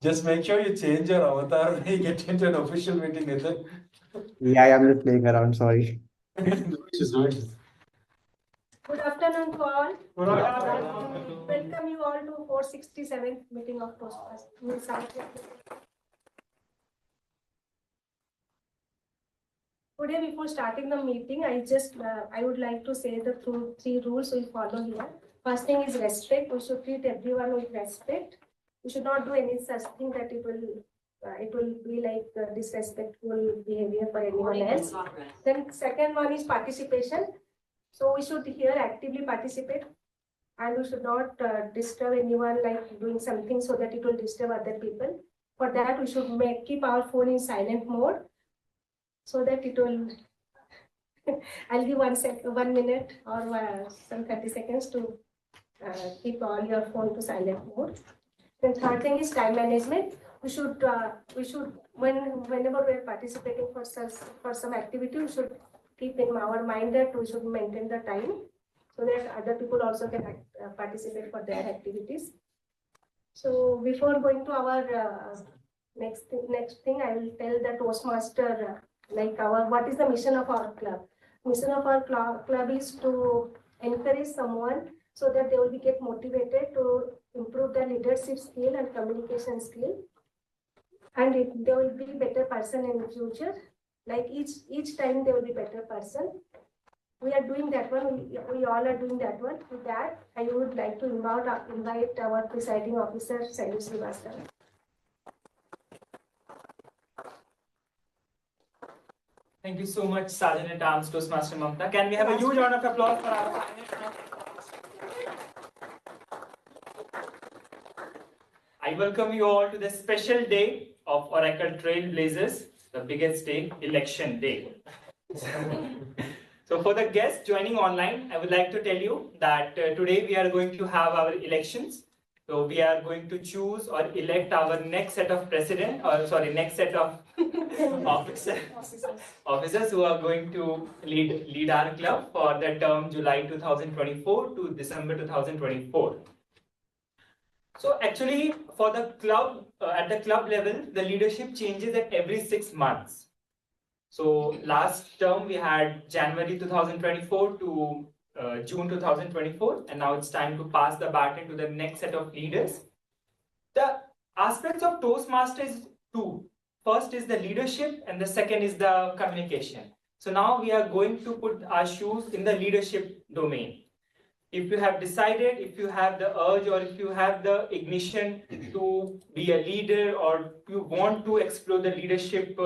Just make sure you change your avatar when you get into an official meeting, Nathan. Yeah, I'm just playing around, sorry. No issues, no issues. Good afternoon to all. Good afternoon. Welcome you all to 467th meeting of Toastmasters. Today, before starting the meeting, I would like to say the three rules we follow here. First thing is respect. We should treat everyone with respect. We should not do any such thing that it will be like disrespectful behavior for anyone else. Then second one is participation. So we should here actively participate, and we should not disturb anyone like doing something so that it will disturb other people. For that, we should keep our phone in silent mode so that it will. I'll give 1 minute or some 30 seconds to keep all your phone to silent mode. Then third thing is time management. We should whenever we are participating for some activity, we should keep in our mind that we should maintain the time so that other people also can participate for their activities. So before going to our next thing, I will tell the Toastmaster what is the mission of our club. Mission of our club is to encourage someone so that they will get motivated to improve their leadership skill and communication skill, and they will be better person in the future. Like each time they will be better person. We are doing that one. We all are doing that one. With that, I would like to invite our presiding officer, Sailu Srivastava. Thank you so much, Sergeant at Arms Toastmaster Mamta. Can we have a huge round of applause for our I welcome you all to the special day of Oracle Trailblazers, the biggest day, election day. So for the guests joining online, I would like to tell you that today we are going to have our elections. So we are going to choose or elect our next set of next set of officers who are going to lead our club for the term July 2024 to December 2024. So actually, for the club, at the club level, the leadership changes at every 6 months. So last term we had January 2024 to June 2024, and now it's time to pass the baton to the next set of leaders. The aspects of Toastmasters two. First is the leadership, and the second is the communication. So now we are going to put our shoes in the leadership domain. If you have decided, if you have the urge, or if you have the ignition to be a leader, or you want to explore the leadership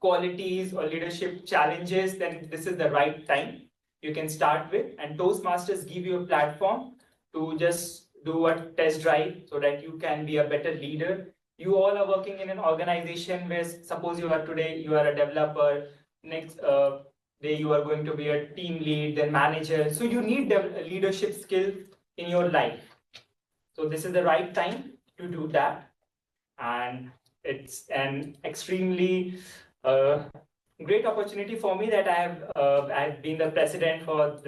qualities or leadership challenges, then this is the right time you can start with. And Toastmasters give you a platform to just do a test drive so that you can be a better leader. You all are working in an organization where, suppose you are today, you are a developer, next day you are going to be a team lead, then manager. So you need leadership skills in your life. So this is the right time to do that. And it's an extremely great opportunity for me that I've been the president for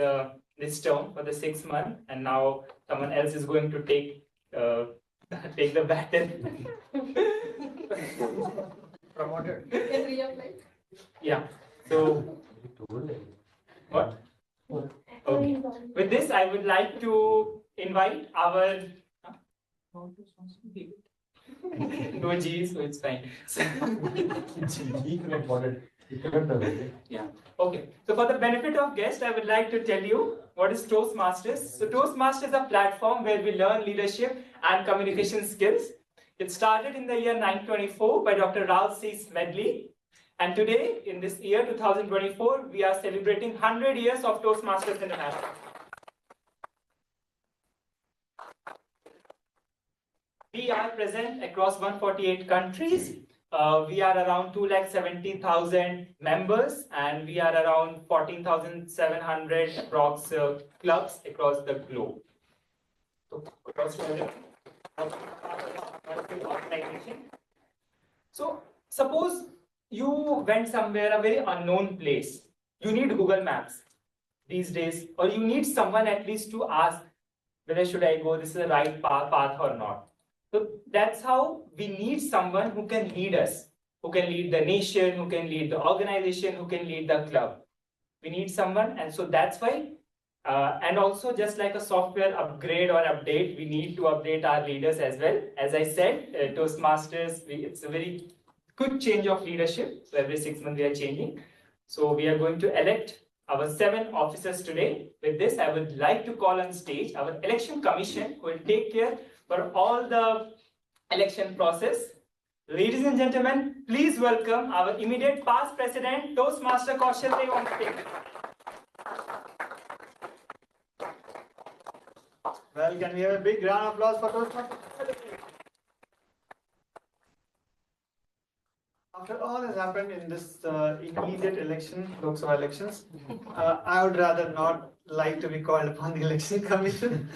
this term for the 6 months, and now someone else is going to take the baton. Promoted. In real life. Yeah. So what? Okay. With this, I would like to invite our. No G, so it's fine. Yeah. Okay. So for the benefit of guests, I would like to tell you what is Toastmasters. So Toastmasters is a platform where we learn leadership and communication skills. It started in the year 1924 by Dr. Ralph C. Smedley. And today, in this year 2024, we are celebrating 100 years of Toastmasters International. We are present across 148 countries. We are around 270,000 members, and we are around 14,700 approx clubs across the globe. So, so suppose you went somewhere, a very unknown place. You need Google Maps. these days, or you need someone at least to ask whether should I go, this is the right path or not. So that's how we need someone who can lead us, who can lead the nation, who can lead the organization, who can lead the club. We need someone, and so that's why. And also, just like a software upgrade or update, we need to update our leaders as well. As I said, Toastmasters, it's a very quick change of leadership. So every 6 months we are changing. So we are going to elect our 7 officers today. With this, I would like to call on stage our election commission who will take care for all the election process. Ladies and gentlemen, please welcome our immediate past president, Toastmaster Kaushal Dev on stage. Well, can we have a big round of applause for Toastmasters? After all has happened in this immediate election, Lok Sabha elections, I would rather not like to be called upon the election commission.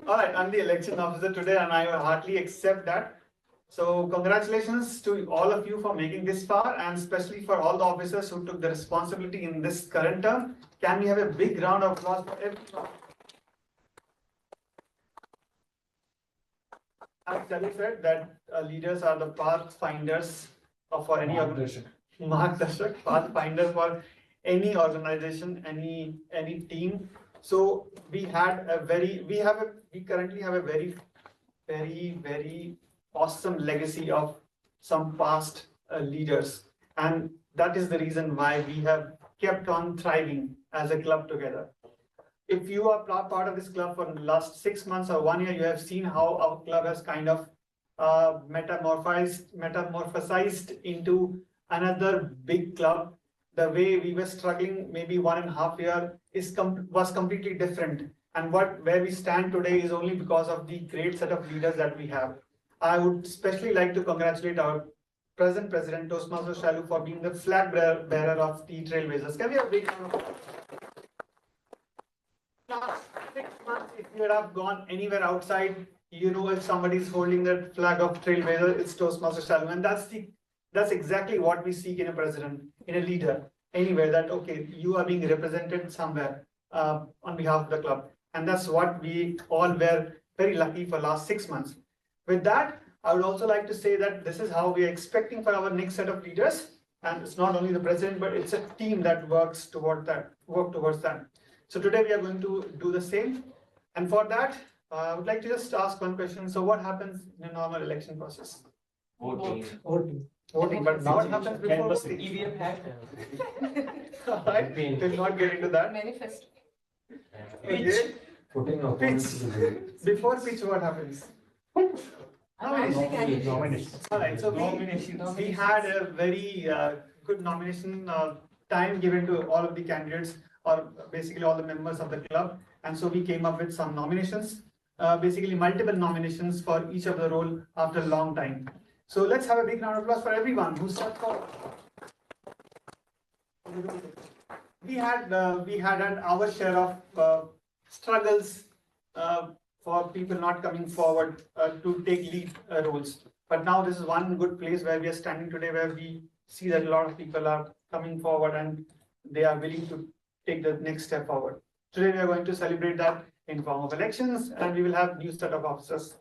All right, I'm the election officer today and I heartily accept that. So congratulations to all of you for making this far, and especially for all the officers who took the responsibility in this current term. Can we have a big round of applause for everyone? As Sally said, that leaders are the pathfinders for any organization. Margdarshak, pathfinder for any organization, any team. So we currently have a very awesome legacy of some past leaders, and that is the reason why we have kept on thriving as a club together. If you are part of this club for the last 6 months or 1 year, you have seen how our club has kind of metamorphosized into another big club. The way we were struggling maybe 1.5 years was completely different. And where we stand today is only because of the great set of leaders that we have. I would especially like to congratulate our present president, Toastmaster Shalu, for being the flag bearer of the Trailblazers. Can we have a big round of applause? Last 6 months, if you have gone anywhere outside, you know if somebody is holding that flag of Trailblazer, it's Toastmaster Shalu, and that's exactly what we seek in a president, in a leader, anywhere. That okay, you are being represented somewhere on behalf of the club, and that's what we all were very lucky for last 6 months. With that, I would also like to say that this is how we are expecting for our next set of leaders, and it's not only the president, but it's a team that works towards that. So today we are going to do the same. And for that, I would like to just ask one question. So what happens in a normal election process? Voting. But what happens before voting? EVM hack. All right, we'll not get into that. Manifest. Okay. Putting Pitch. Before pitch, what happens? Nomination. All right, so we had a very good nomination time given to all of the candidates, or basically all the members of the club, and so we came up with some nominations, basically multiple nominations for each of the role after a long time. So let's have a big round of applause for everyone who stepped forward. We had our share of struggles for people not coming forward to take lead roles, but now this is one good place where we are standing today, where we see that a lot of people are coming forward and they are willing to take the next step forward. Today we are going to celebrate that in form of elections, and we will have new set of officers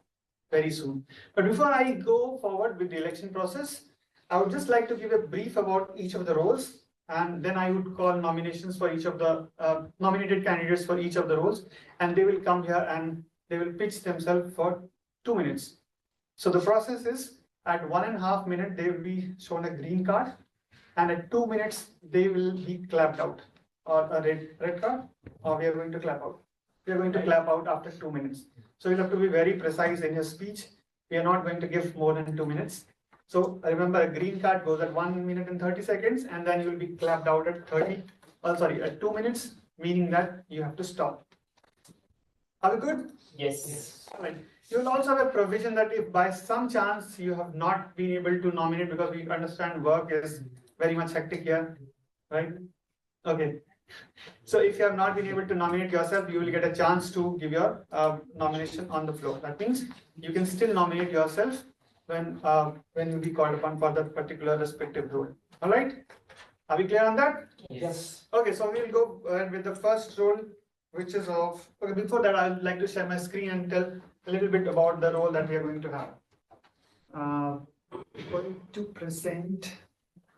very soon. But before I go forward with the election process, I would just like to give a brief about each of the roles, and then I would call nominations for each of the nominated candidates for each of the roles, and they will come here and they will pitch themselves for 2 minutes. So the process is, at 1.5 minutes they will be shown a green card, and at 2 minutes they will be clapped out, or a red card, or we are going to clap out. We are going to clap out after 2 minutes. So you have to be very precise in your speech. We are not going to give more than 2 minutes. So remember, a green card goes at 1 minute and 30 seconds, and then you will be clapped out at 2 minutes, meaning that you have to stop. Are we good? Yes. Right. You will also have a provision that if by some chance you have not been able to nominate, because we understand work is very much hectic here, right? Okay. So if you have not been able to nominate yourself, you will get a chance to give your nomination on the floor. That means you can still nominate yourself when you be called upon for that particular respective role. All right. Are we clear on that? Yes. Okay, so we'll go ahead with the first role, which is of. Okay, before that, I'd like to share my screen and tell a little bit about the role that we are going to have. Going to present.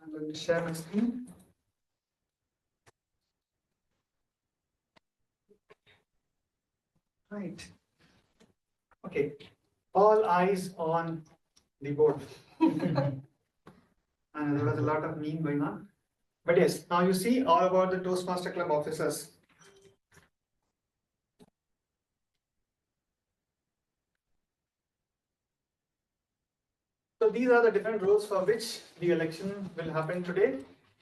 I'm going to share my screen. Right. Okay. All eyes on the board. And there was a lot of meme going on. But yes, now you see all about the Toastmaster Club officers. So these are the different roles for which the election will happen today.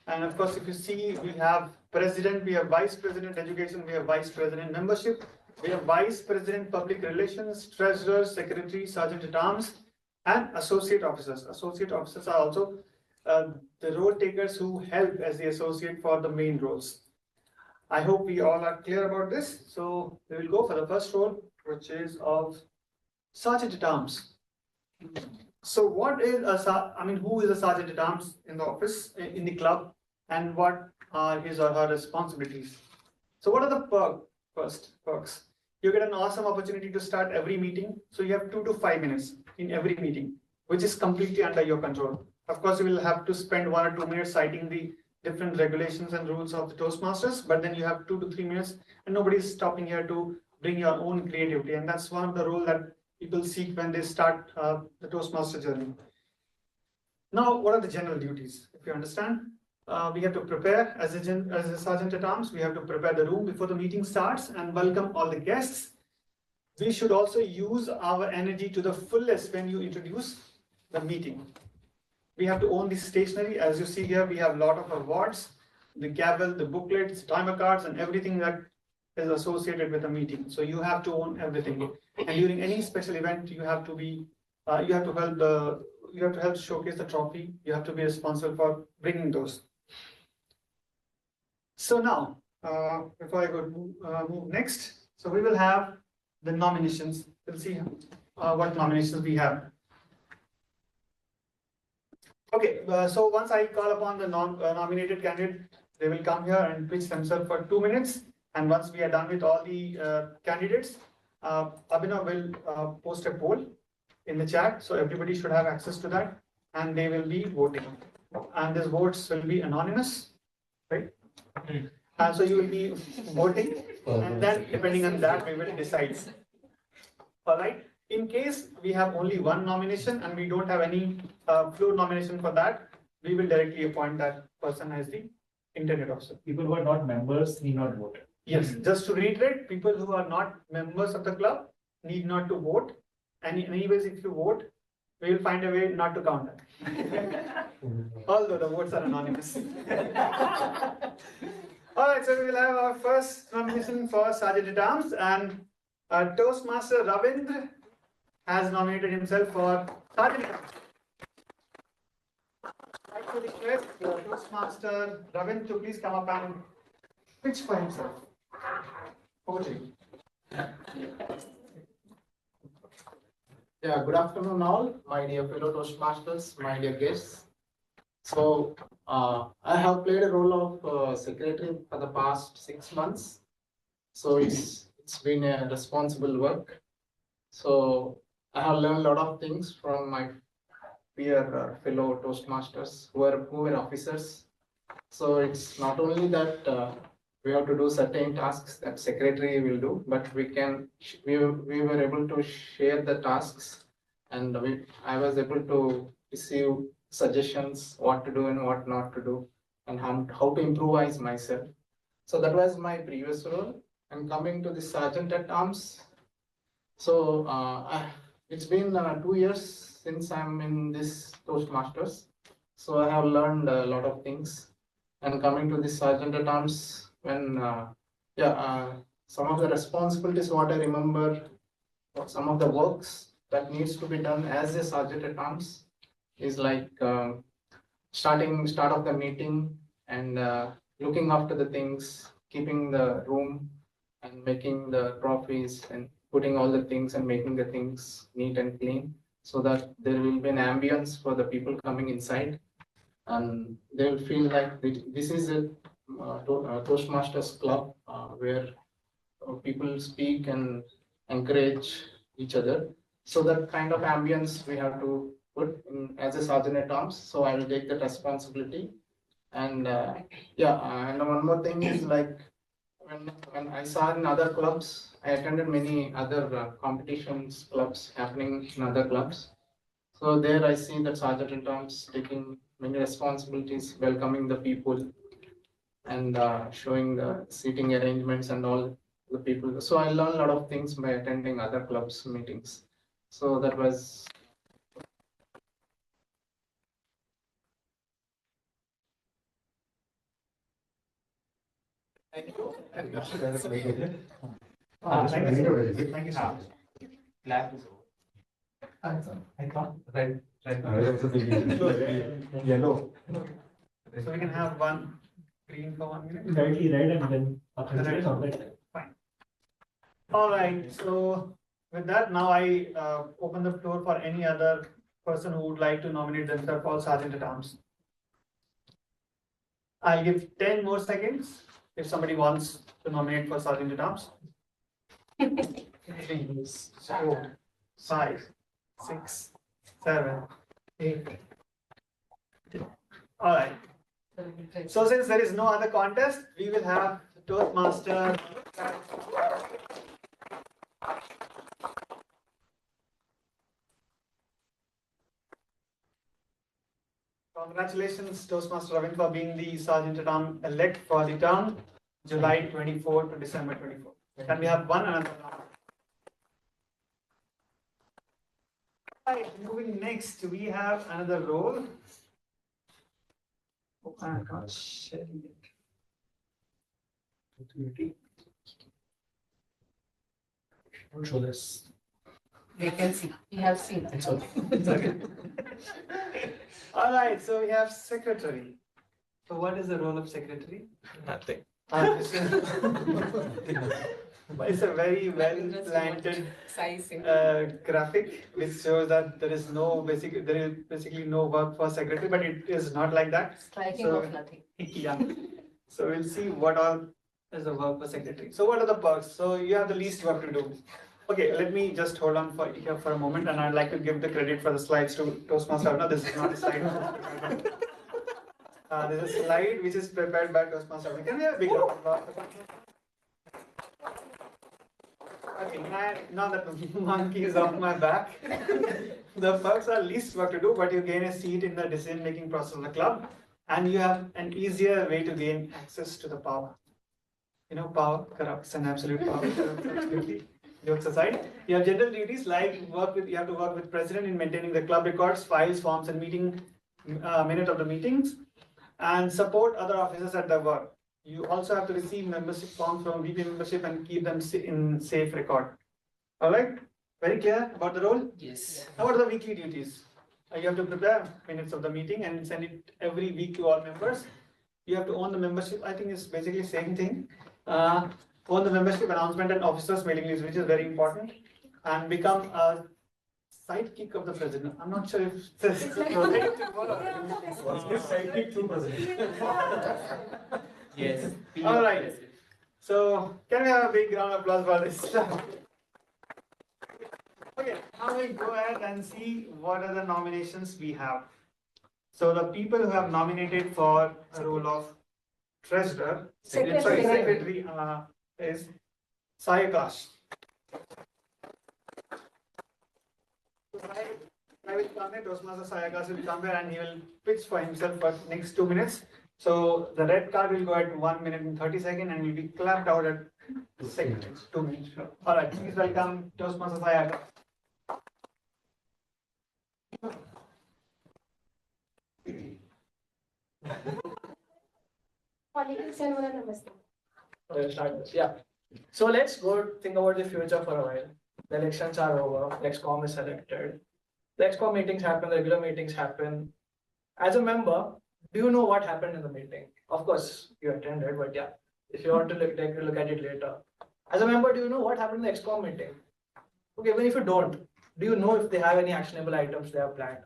And of course, if you see, we have president, we have vice president education, we have vice president membership, we have vice president public relations, treasurer, secretary, sergeant at arms, and associate officers. Associate officers are also the role takers who help as the associate for the main roles. I hope we all are clear about this. So we will go for the first role, which is of sergeant at arms. So what is who is a sergeant at arms in the office, in the club, and what are his or her responsibilities? So what are the perks? You get an awesome opportunity to start every meeting. So you have 2 to 5 minutes in every meeting, which is completely under your control. Of course, you will have to spend 1 or 2 minutes citing the different regulations and rules of the Toastmasters, but then you have 2 to 3 minutes, and nobody is stopping here to bring your own creativity. And that's one of the roles that people seek when they start the Toastmaster journey. Now, what are the general duties? If you understand, we have to prepare as a sergeant at arms. We have to prepare the room before the meeting starts and welcome all the guests. We should also use our energy to the fullest when you introduce the meeting. We have to own the stationery. As you see here, we have a lot of awards, the gavel, the booklets, timer cards, and everything that is associated with the meeting. So you have to own everything. And during any special event, you have to help showcase the trophy. You have to be responsible for bringing those. So now, before I move next, so we will have the nominations. We'll see what nominations we have. Okay, so once I call upon the nominated candidate, they will come here and pitch themselves for 2 minutes. And once we are done with all the candidates, Abhinav will post a poll in the chat. So everybody should have access to that, and they will be voting. And these votes will be anonymous, right? And so you will be voting, and then depending on that, we will decide. All right. In case we have only one nomination and we don't have any floor nomination for that, we will directly appoint that person as the intended officer. People who are not members need not vote. Yes, just to reiterate, people who are not members of the club need not to vote. And anyways, if you vote, we will find a way not to count that. Although the votes are anonymous. All right, so we will have our first nomination for Sergeant at Arms, and Toastmaster Ravindra has nominated himself for Sergeant at Arms. I would request Toastmaster Ravindra to please come up and pitch for himself. Over to you. Yeah, good afternoon all, my dear fellow Toastmasters, my dear guests. So, I have played a role of secretary for the past 6 months. So it's been a responsible work. So I have learned a lot of things from my peer fellow Toastmasters who were officers. So it's not only that we have to do certain tasks that secretary will do, but we were able to share the tasks, and I was able to receive suggestions what to do and what not to do, and how to improvise myself. So that was my previous role. And coming to the sergeant at arms, so it's been 2 years since I'm in this Toastmasters. So I have learned a lot of things. And coming to the sergeant at arms, when some of the responsibilities what I remember, some of the works that needs to be done as a sergeant at arms is like start of the meeting and looking after the things, keeping the room and making the trophies and putting all the things and making the things neat and clean so that there will be an ambience for the people coming inside. and they will feel like this is a Toastmasters Club where people speak and encourage each other. So that kind of ambience we have to put in as a sergeant at arms. So I will take that responsibility. And and one more thing is like when I saw in other clubs, I attended many other competitions clubs happening in other clubs. So there I see that sergeant at arms taking many responsibilities, welcoming the people, and showing the seating arrangements and all the people. So I learned a lot of things by attending other clubs meetings. So that was. Thank you. Thank you so much. Clap. I thought. Right. Yellow. So we can have one green for 1 minute. Directly red and then Fine. All right, so with that, now I open the floor for any other person who would like to nominate themselves for Sergeant at Arms. I'll give 10 more seconds if somebody wants to nominate for Sergeant at Arms. 3, 4, 5, 6, 7, 8. All right. So since there is no other contest, we will have Toastmaster. Congratulations, Toastmaster Ravin, for being the Sergeant at Arms elect for the term July 24 to December 24. And we have one another. Right, moving next, we have another role. Oh, I'm not sharing it. Don't show this. They can see, we have seen. It's okay. All right, so we have secretary. So what is the role of secretary? Nothing. It's a very well planted graphic which shows that there is basically no work for secretary, but it is not like that. Striking So- of nothing. Yeah. So we'll see what all is the work for secretary. So what are the perks? So you have the least work to do. Okay, let me just hold on for here for a moment, and I'd like to give the credit for the slides to Toastmaster. No, this is not a slide. There's a slide which is prepared by Toastmaster. Can we have a big round of applause? Okay, now that the monkey is off my back, the perks are least work to do, but you gain a seat in the decision-making process of the club, and you have an easier way to gain access to the power. You know, power corrupts and absolute power corrupts absolutely. Jokes aside, you have general duties like you have to work with president in maintaining the club records, files, forms, and minute of the meetings, and support other officers at their work. You also have to receive membership forms from VP membership and keep them in safe record. All right, very clear about the role? Yes. Now what are the weekly duties? You have to prepare minutes of the meeting and send it every week to all members. You have to own the membership. I think it's basically the same thing. Own the membership announcement and officers mailing list, which is very important, and become a sidekick of the president. I'm not sure if this is Sidekick to president. Yes. All right. So can we have a big round of applause for this? Okay, now we'll go ahead and see what are the nominations we have. So the people who have nominated for a role of treasurer, secretary is Sayakash. I will come here, Toastmaster Sayakash will come here and he will pitch for himself for next 2 minutes. So the red card will go at 1 minute and 30 seconds and will be clapped out at 2 minutes. 2 minutes. All right, please welcome Toastmaster Sayakash. Yeah. So let's go think about the future for a while. The elections are over. Lexcom is selected. Lexcom meetings happen. Regular meetings happen. As a member, do you know what happened in the meeting? Of course, you attended, but yeah, if you want to take a look at it later. As a member, do you know what happened in the Lexcom meeting? Okay, even if you don't, do you know if they have any actionable items they have planned?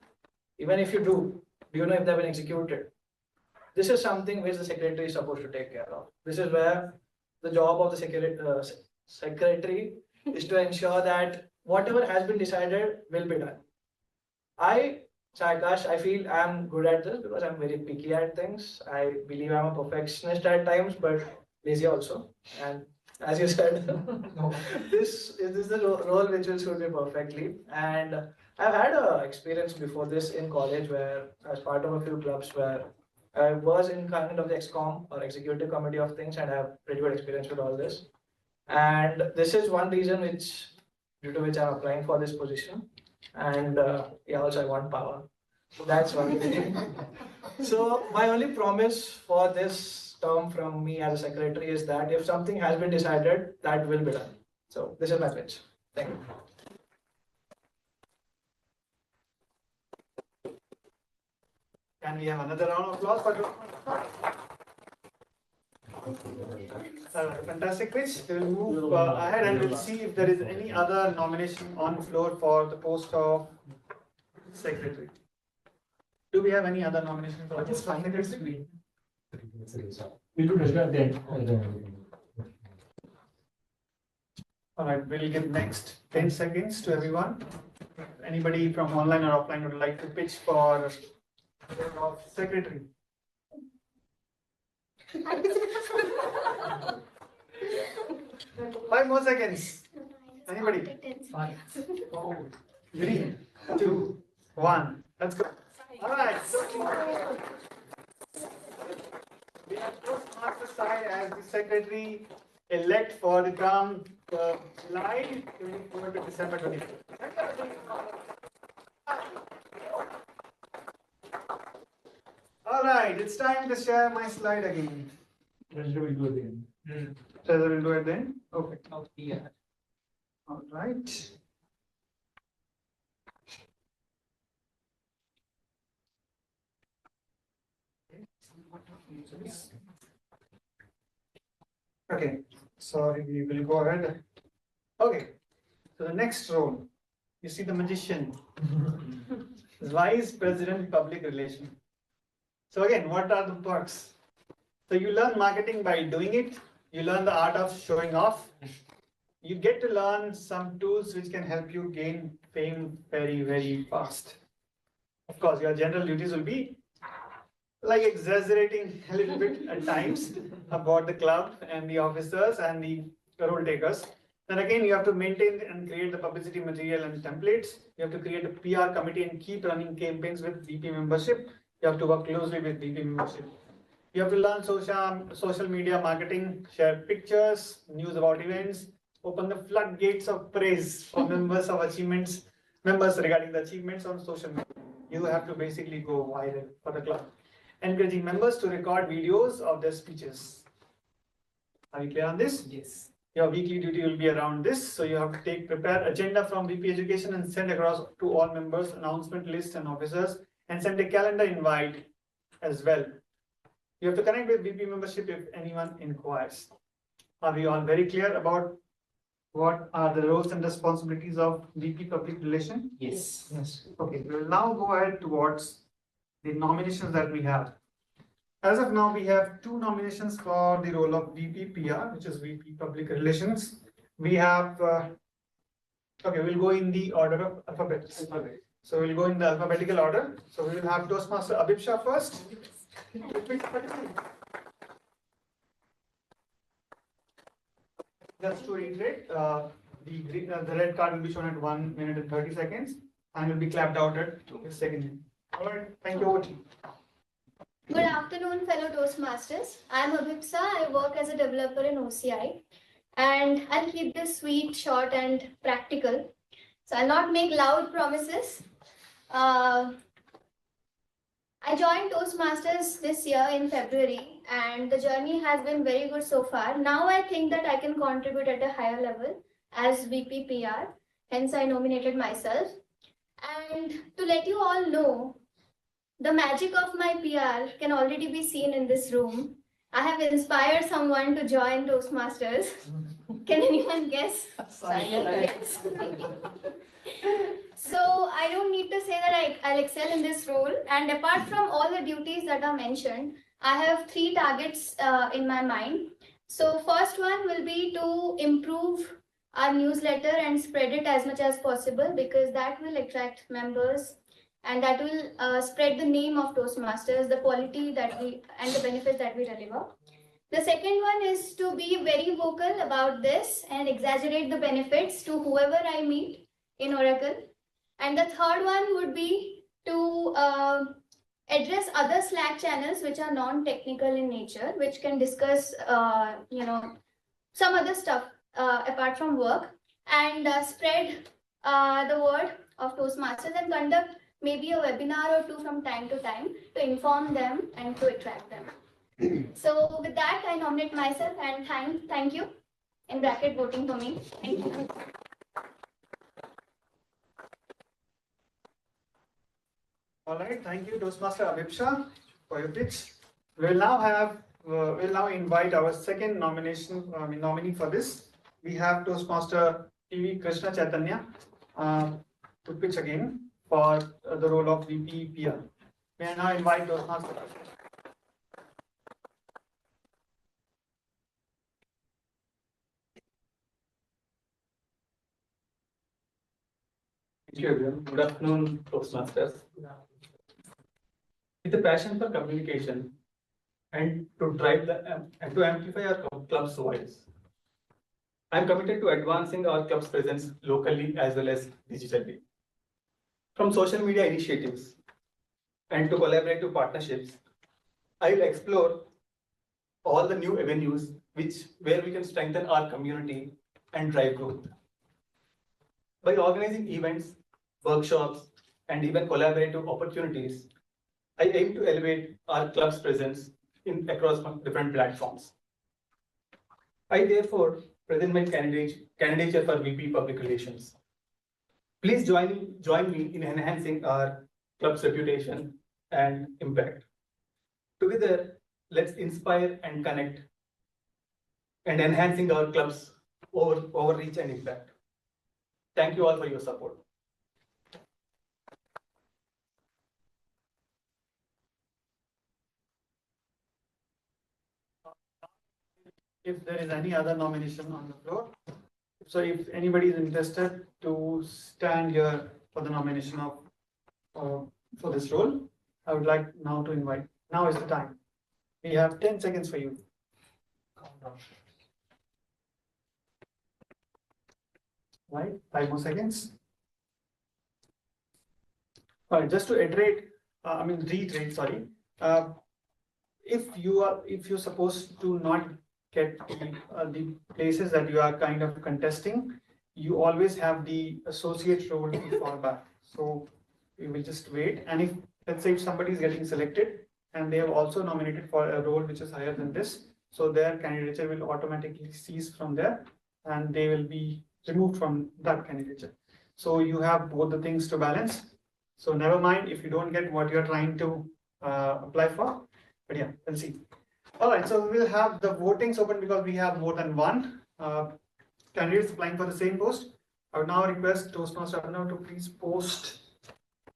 Even if you do you know if they've been executed? this is something which the secretary is supposed to take care of. This is where the job of the secretary is to ensure that whatever has been decided will be done. Saikash, I feel I'm good at this because I'm very picky at things. I believe I'm a perfectionist at times, but lazy also. And as you said, this is the role which will suit me perfectly. And I've had a experience before this in college where I was part of a few clubs where I was in kind of the XCOM or executive committee of things, and I have pretty good experience with all this. And this is one reason due to which I'm applying for this position. And yeah, also I want power. So that's one thing. So my only promise for this term from me as a secretary is that if something has been decided, that will be done. So this is my pitch. Thank you. Can we have another round of applause for fantastic pitch. We will move ahead and we'll see if there is any other nomination on the floor for the post of secretary. Do we have any other nomination for this secretary? We do that. All right, we'll give next 10 seconds to everyone. Anybody from online or offline would like to pitch for secretary? 5 more seconds. Anybody? 5, 4, 3, 2, 1. Let's go. All right. We have Toastmasters side as the secretary elect for the term July 24 to December 24. All right, it's time to share my slide again. Treasurer will do it again. Treasurer will do it then? Okay. All right. Okay, sorry, we will go ahead. Okay, so the next role, you see the magician, Vice President Public Relations. So again, what are the perks? So you learn marketing by doing it. You learn the art of showing off. You get to learn some tools which can help you gain fame very, very fast. Of course, your general duties will be like exaggerating a little bit at times about the club and the officers and the role takers. Then again, you have to maintain and create the publicity material and templates. You have to create a PR committee and keep running campaigns with VP membership. You have to work closely with VP membership. You have to learn social media marketing, share pictures, news about events, open the floodgates of praise for members regarding the achievements on social media. You have to basically go viral for the club. Encouraging members to record videos of their speeches. Are you clear on this? Yes. Your weekly duty will be around this. So you have to prepare agenda from VP Education and send across to all members, announcement list and officers, and send a calendar invite as well. You have to connect with VP membership if anyone inquires. Are we all very clear about what are the roles and responsibilities of VP Public Relations? Yes. Okay, we will now go ahead towards the nominations that we have. As of now, we have 2 nominations for the role of VP PR, which is VP Public Relations. We have, okay, we'll go in the order of alphabets. So we'll go in the alphabetical order. So we will have Toastmaster Abib Shah first. Just to reiterate, the red card will be shown at 1 minute and 30 seconds and will be clapped out at 2 seconds. All right, thank you. Over to you. Good afternoon, fellow Toastmasters. I'm Abhipsa. I work as a developer in OCI, and I'll keep this sweet, short, and practical. So I'll not make loud promises. I joined Toastmasters this year in February, and the journey has been very good so far. Now I think that I can contribute at a higher level as VP PR. Hence, I nominated myself. And to let you all know, the magic of my PR can already be seen in this room. I have inspired someone to join Toastmasters. Can anyone guess? Yes. So I don't need to say that I'll excel in this role. And apart from all the duties that are mentioned, I have 3 targets in my mind. So first one will be to improve our newsletter and spread it as much as possible, because that will attract members and that will spread the name of Toastmasters, the quality that we and the benefits that we deliver. The second one is to be very vocal about this and exaggerate the benefits to whoever I meet in Oracle. And the third one would be to address other Slack channels which are non-technical in nature, which can discuss, some other stuff apart from work, and spread the word of Toastmasters and conduct maybe a webinar or two from time to time to inform them and to attract them. So with that, I nominate myself and thank you in bracket voting for me. Thank you. All right, thank you, Toastmaster Abhipsha, for your pitch. We'll now invite our second nominee for this. We have Toastmaster TV Krishna Chaitanya to pitch again for the role of VP PR. May I now invite Toastmaster. Thank you, everyone. Good afternoon, Toastmasters. With a passion for communication and to drive and to amplify our club's voice, I'm committed to advancing our club's presence locally as well as digitally. From social media initiatives and to collaborative partnerships, I will explore all the new avenues where we can strengthen our community and drive growth. By organizing events, workshops, and even collaborative opportunities, I aim to elevate our club's presence across different platforms. I therefore present my candidature for VP Public Relations. Please join me in enhancing our club's reputation and impact. Together, let's inspire and connect and enhancing our club's overreach and impact. Thank you all for your support. If there is any other nomination on the floor, so if anybody is interested to stand here for the nomination of for this role, I would like now to invite. Now is the time. We have 10 seconds for you. Right, 5 more seconds. All right, just to reiterate, sorry. If you're supposed to not get the places that you are kind of contesting, you always have the associate role to fall back. So we will just wait. And if, let's say, if somebody is getting selected and they have also nominated for a role which is higher than this, so their candidature will automatically cease from there and they will be removed from that candidature. So you have both the things to balance. So never mind if you don't get what you're trying to apply for. But yeah, we'll see. All right, so we'll have the votings open because we have more than one candidates applying for the same post. I would now request Toastmaster Abhinav to please post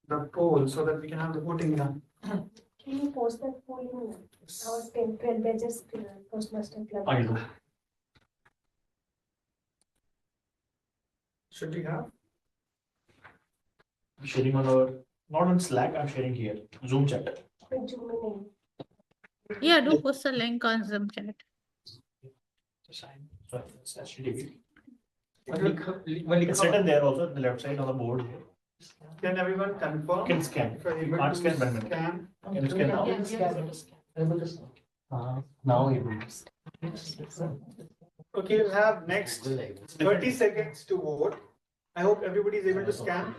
the poll so that we can have the voting done. Can you post that poll in our Trailblazers Toastmasters Club? I do. Should we have? I'm sharing on our, not on Slack, I'm sharing here, Zoom chat. With Zoom name. Yeah, do post the link on Zoom chat. Sorry, it's actually It's written there also, the left side on the board. Can everyone confirm? You can scan. If you're able Can't to scan, but scan. Can you scan now? Now it is. Okay, we'll have next 30 seconds to vote. I hope everybody is able to scan.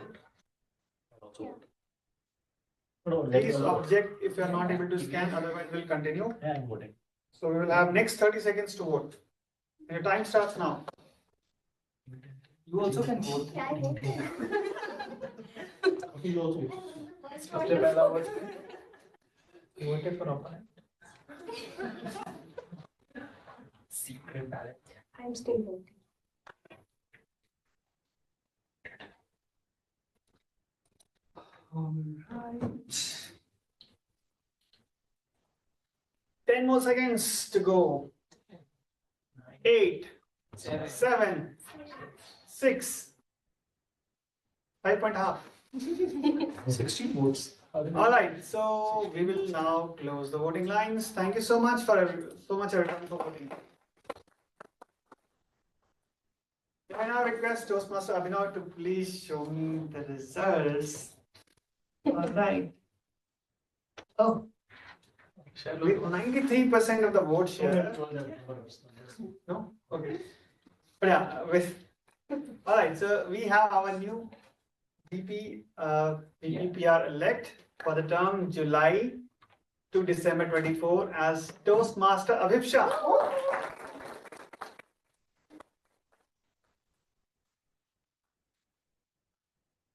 Please object if you are not able to scan, otherwise we'll continue. Yeah, I'm voting. So we will have next 30 seconds to vote. And your time starts now. You also can vote. You also. Voted for opponent. Secret ballot. I'm still voting. All right. 10 more seconds to go. 8, 7, 6, 5.5. 16 votes. All right, so we will now close the voting lines. Thank you so much everyone for voting. I now request Toastmaster Abhinav to please show me the results. All right. Oh, with 93% of the vote share. No? Okay. But yeah, all right, so we have our new VP PR elect for the term July to December 24 as Toastmaster Abhipsha.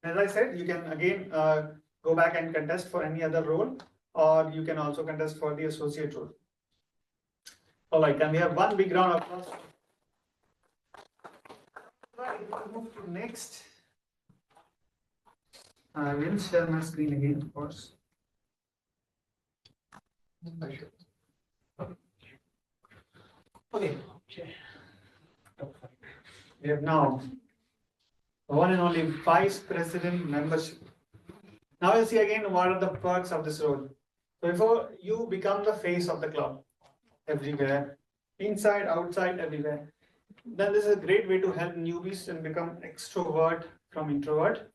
As I said, you can again go back and contest for any other role, or you can also contest for the associate role. All right, and we have one big round of applause. Right, we'll move to next. I will share my screen again, of course. Okay. We have now one and only Vice President membership. Now we'll see again what are the perks of this role. So before you become the face of the club, everywhere, inside, outside, everywhere, then this is a great way to help newbies and become extrovert from introvert.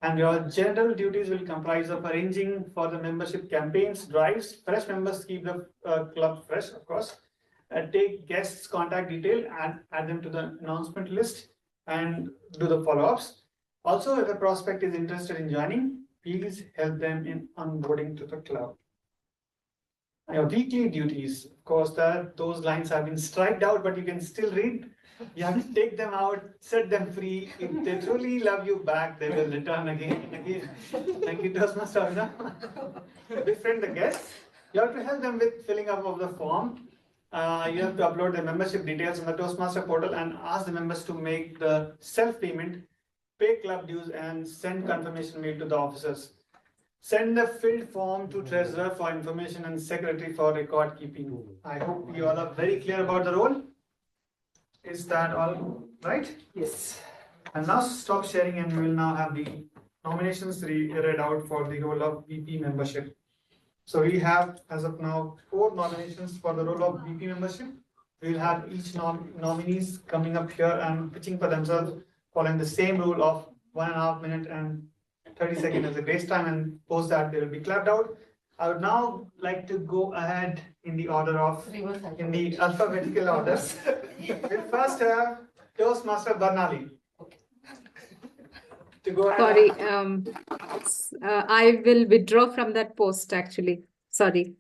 And your general duties will comprise of arranging for the membership campaigns, drives, fresh members keep the club fresh, of course, take guests' contact detail and add them to the announcement list and do the follow-ups. Also, if a prospect is interested in joining, please help them in onboarding to the club. Your weekly duties, of course, those lines have been striked out, but you can still read. You have to take them out, set them free. If they truly love you back, they will return again and again. Thank you, Toastmaster. Befriend the guests. You have to help them with filling up of the form. You have to upload the membership details on the Toastmaster portal and ask the members to make the self-payment, pay club dues, and send confirmation mail to the officers. Send the filled form to treasurer for information and secretary for record keeping. I hope you all are very clear about the role. Is that all right? Yes. And now stop sharing and we will now have the nominations read out for the role of VP membership. So we have, as of now, 4 nominations for the role of VP membership. We will have each nominees coming up here and pitching for themselves, following the same rule of 1.5 minutes and 30 seconds as a grace time, and post that they will be clapped out. I would now like to go ahead in the order of, in the alphabetical orders. We'll first have Toastmaster Barnali. To go ahead. Sorry, I will withdraw from that post actually. Sorry.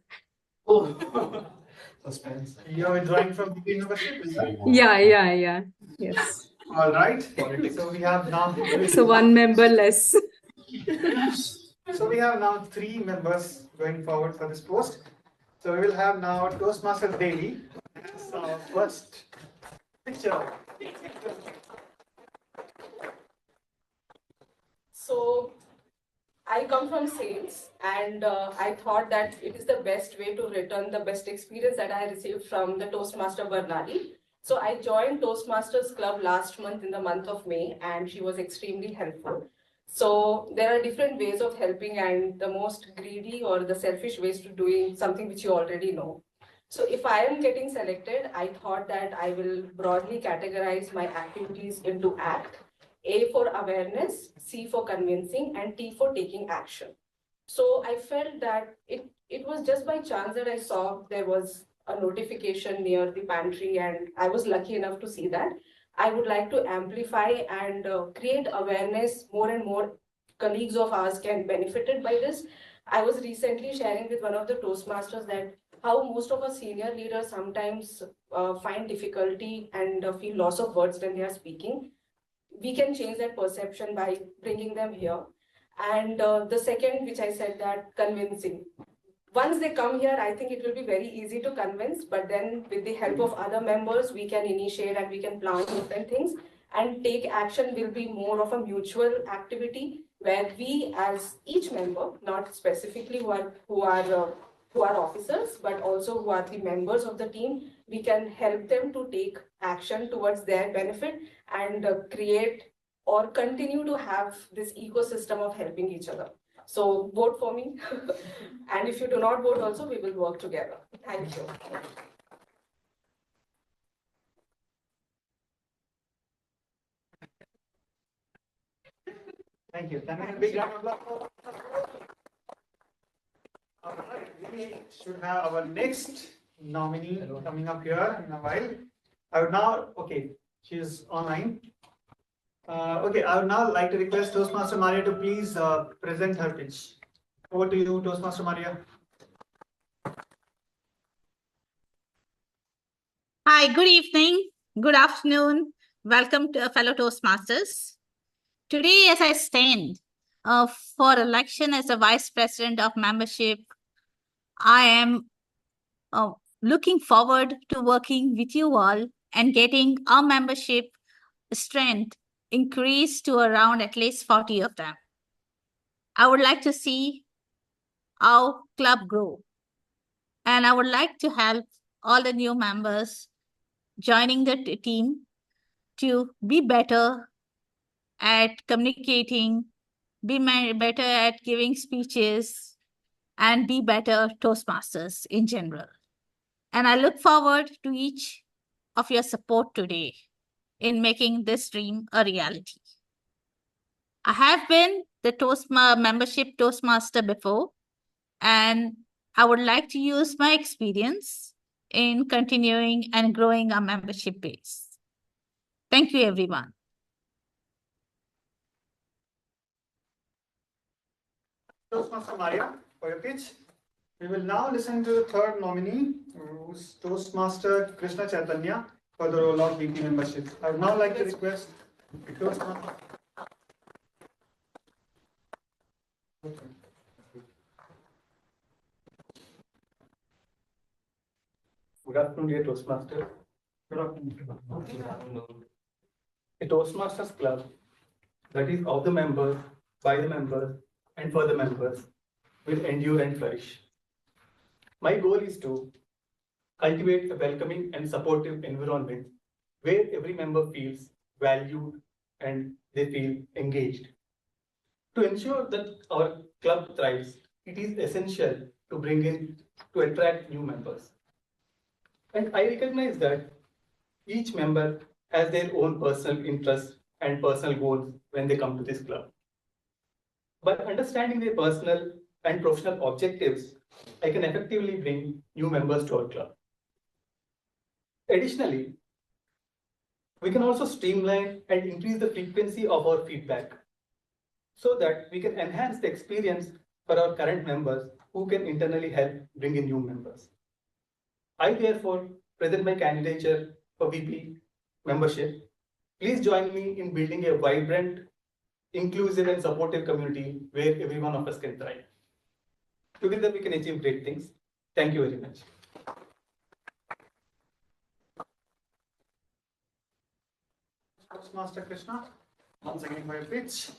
Oh, suspense. You are withdrawing from VP membership? Yeah. Yes. All right. So we have now. So one member less. So we have now 3 members going forward for this post. So we will have now Toastmaster Devi as our first picture. So I come from sales, and I thought that it is the best way to return the best experience that I received from the Toastmaster Barnali. So I joined Toastmasters Club last month in the month of May, and she was extremely helpful. So there are different ways of helping, and the most greedy or the selfish ways to doing something which you already know. So if I am getting selected, I thought that I will broadly categorize my activities into ACT. A for awareness, C for convincing, and T for taking action. So I felt that it was just by chance that I saw there was a notification near the pantry, and I was lucky enough to see that. I would like to amplify and create awareness. More and more colleagues of ours can benefit by this. I was recently sharing with one of the Toastmasters that how most of our senior leaders sometimes find difficulty and feel loss of words when they are speaking. We can change that perception by bringing them here. And the second, which I said, that convincing. Once they come here, I think it will be very easy to convince, but then with the help of other members, we can initiate and we can plan different things, and take action will be more of a mutual activity where we as each member, not specifically who are who are officers, but also who are the members of the team. We can help them to take action towards their benefit and create or continue to have this ecosystem of helping each other. So vote for me. And if you do not vote also, we will work together. Thank you. Thank you. Can we have a big round of applause? All right, we should have our next nominee coming up here in a while. I would now, okay, she's online. Okay, I would now like to request Toastmaster Maria to please present her pitch. Over to you, Toastmaster Maria. Hi, good evening, good afternoon. Welcome to fellow Toastmasters. Today, as I stand for election as the Vice President of Membership, I am looking forward to working with you all and getting our membership strength increased to around at least 40 of them. I would like to see our club grow. And I would like to help all the new members joining the team to be better at communicating, be better at giving speeches, and be better Toastmasters in general. And I look forward to each of your support today in making this dream a reality. I have been the membership Toastmaster before, and I would like to use my experience in continuing and growing our membership base. Thank you, everyone. Toastmaster Maria, for your pitch. We will now listen to the third nominee, who's Toastmaster Krishna Chaitanya, for the role of VP membership. I would now like to request Toastmaster. Good afternoon, dear Toastmaster. Good afternoon. A Toastmasters Club that is of the members, by the members, and for the members will endure and flourish. My goal is to cultivate a welcoming and supportive environment where every member feels valued and they feel engaged. To ensure that our club thrives, it is essential to attract new members. And I recognize that each member has their own personal interests and personal goals when they come to this club. By understanding their personal and professional objectives, I can effectively bring new members to our club. Additionally, we can also streamline and increase the frequency of our feedback so that we can enhance the experience for our current members who can internally help bring in new members. I therefore present my candidature for VP membership. Please join me in building a vibrant, inclusive and supportive community where every one of us can thrive. Together we can achieve great things. Thank you very much. Toastmaster Krishna, once again for your pitch.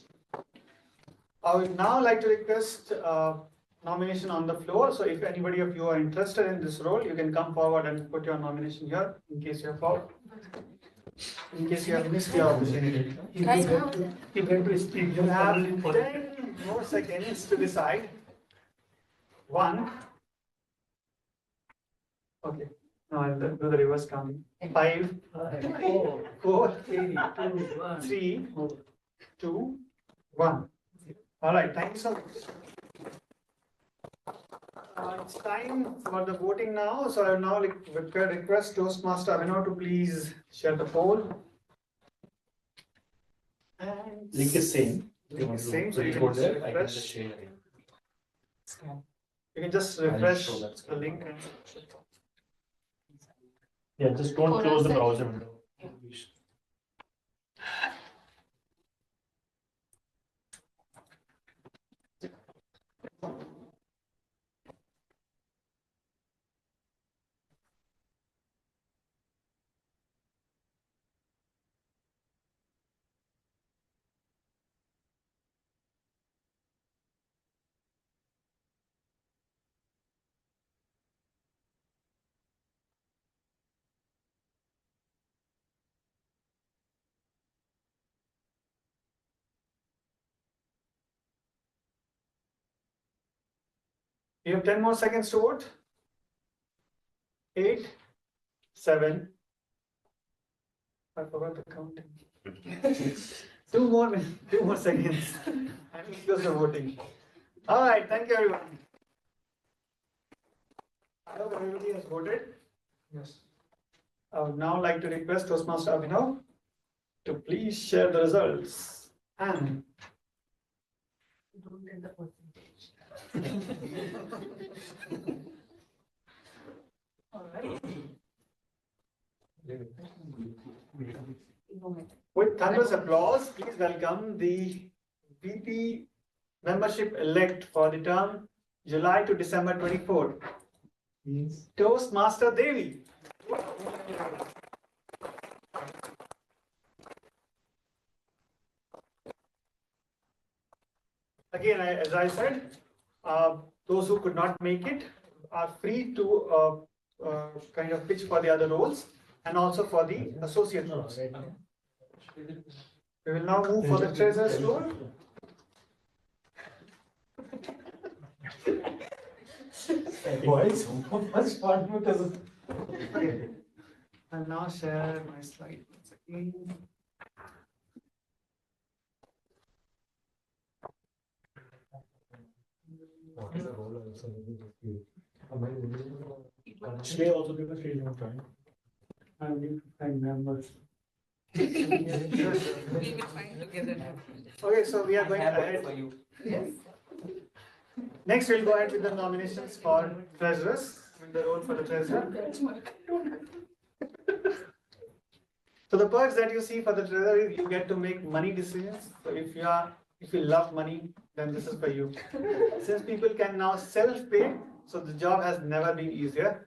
I would now like to request nomination on the floor. So if anybody of you are interested in this role, you can come forward and put your nomination here in case you have in case you have missed the opportunity. You have 10 more seconds to decide. 1. Okay. No, I'll do the reverse counting. 5, 4, 3, 2, 1. All right, thank you so much. It's time for the voting now. So I will now request Toastmaster Avinav to please share the poll. And Link is same. Link is same, so you can just refresh. You can just refresh the link. Yeah, just don't close the browser window. You have 10 more seconds to vote. 8, 7. I forgot the counting. 2 more seconds. And we'll close the voting. All right, thank you everyone. I hope everybody has voted. Yes. I would now like to request Toastmaster Abhinav to please share the results. And with thunderous applause, please welcome the VP membership elect for the term July to December 24. Toastmaster Devi. Again, as I said, those who could not make it are free to kind of pitch for the other roles and also for the associate roles. We will now move for the treasurer's role. Why so much fun? Because Okay. I'll now share my slide once again. Should I also give a training time? I need to find members. We will find together. Okay, so we are going ahead. Yes. Next, we'll go ahead with the nominations for treasurers, the role for the treasurer. So the perks that you see for the treasurer is you get to make money decisions. So if you love money, then this is for you. Since people can now self-pay, so the job has never been easier.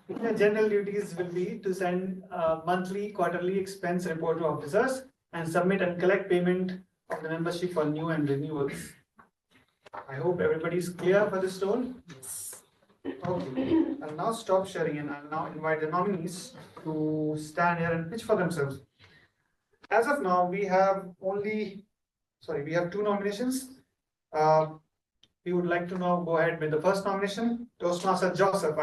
Your general duties will be to send monthly, quarterly expense report to officers and submit and collect payment of the membership for new and renewals. I hope everybody is clear for this role. Okay, I'll now stop sharing and I'll now invite the nominees to stand here and pitch for themselves. As of now, we have 2 nominations. We would like to now go ahead with the first nomination, Toastmaster Joseph.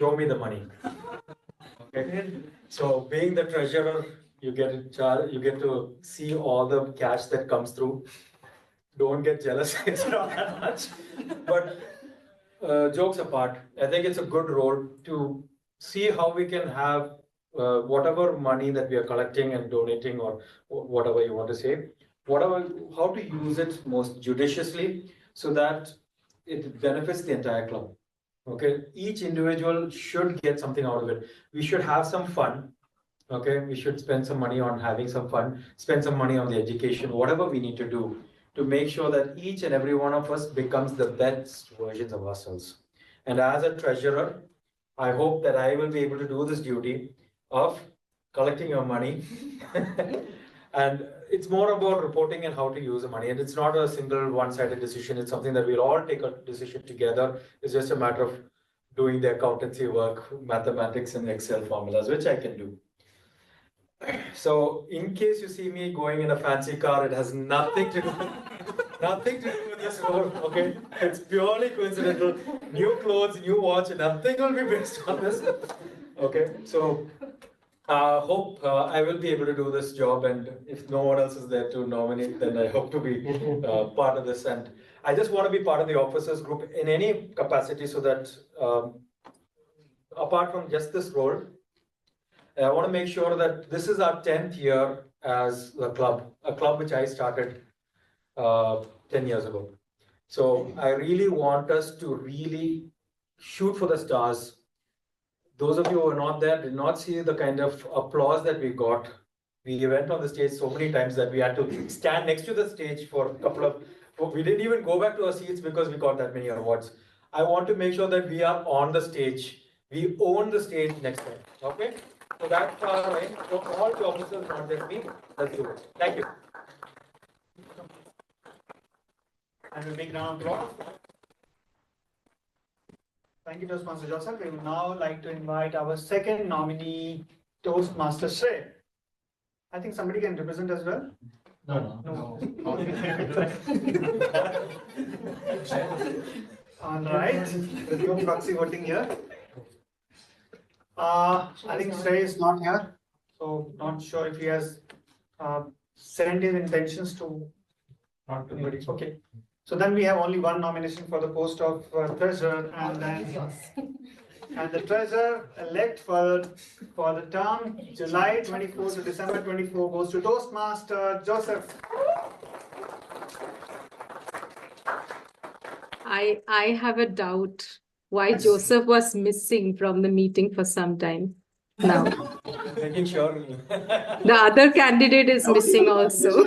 show me the money. Okay. So being the treasurer, you get in charge, you get to see all the cash that comes through. Don't get jealous, it's not that much. But jokes apart, I think it's a good role to see how we can have whatever money that we are collecting and donating or whatever you want to say, how to use it most judiciously so that it benefits the entire club. Okay, each individual should get something out of it. We should have some fun. Okay, we should spend some money on having some fun, spend some money on the education, whatever we need to do to make sure that each and every one of us becomes the best versions of ourselves. And as a treasurer, I hope that I will be able to do this duty of collecting your money. And it's more about reporting and how to use the money. And it's not a single one-sided decision. It's something that we'll all take a decision together. It's just a matter of doing the accountancy work, mathematics and Excel formulas, which I can do. So in case you see me going in a fancy car, it has nothing to do with this role, okay? It's purely coincidental. New clothes, new watch, nothing will be based on this. Okay, so hope I will be able to do this job, and if no one else is there to nominate, then I hope to be part of this. And I just want to be part of the officers group in any capacity so that apart from just this role, I want to make sure that this is our 10th year as a club which I started 10 years ago. So I really want us to really shoot for the stars. Those of you who are not there did not see the kind of applause that we got. We went on the stage so many times that we had to stand next to the stage for a couple of, we didn't even go back to our seats because we got that many awards. I want to make sure that we are on the stage. We own the stage next time, okay? So that's our aim. So all the officers, not just me, let's do it. Thank you. And a big round of applause. Thank you, Toastmaster Joseph. We would now like to invite our second nominee, Toastmaster Shrey. I think somebody can represent as well. No. All right, there's no proxy voting here. I think Shrey is not here, so not sure if he has sent his intentions to not anybody. Okay, so then we have only one nomination for the post of treasurer, and the treasurer elect for the term July 24 to December 24 goes to Toastmaster Joseph. I have a doubt why Joseph was missing from the meeting for some time now. Making sure. The other candidate is missing also.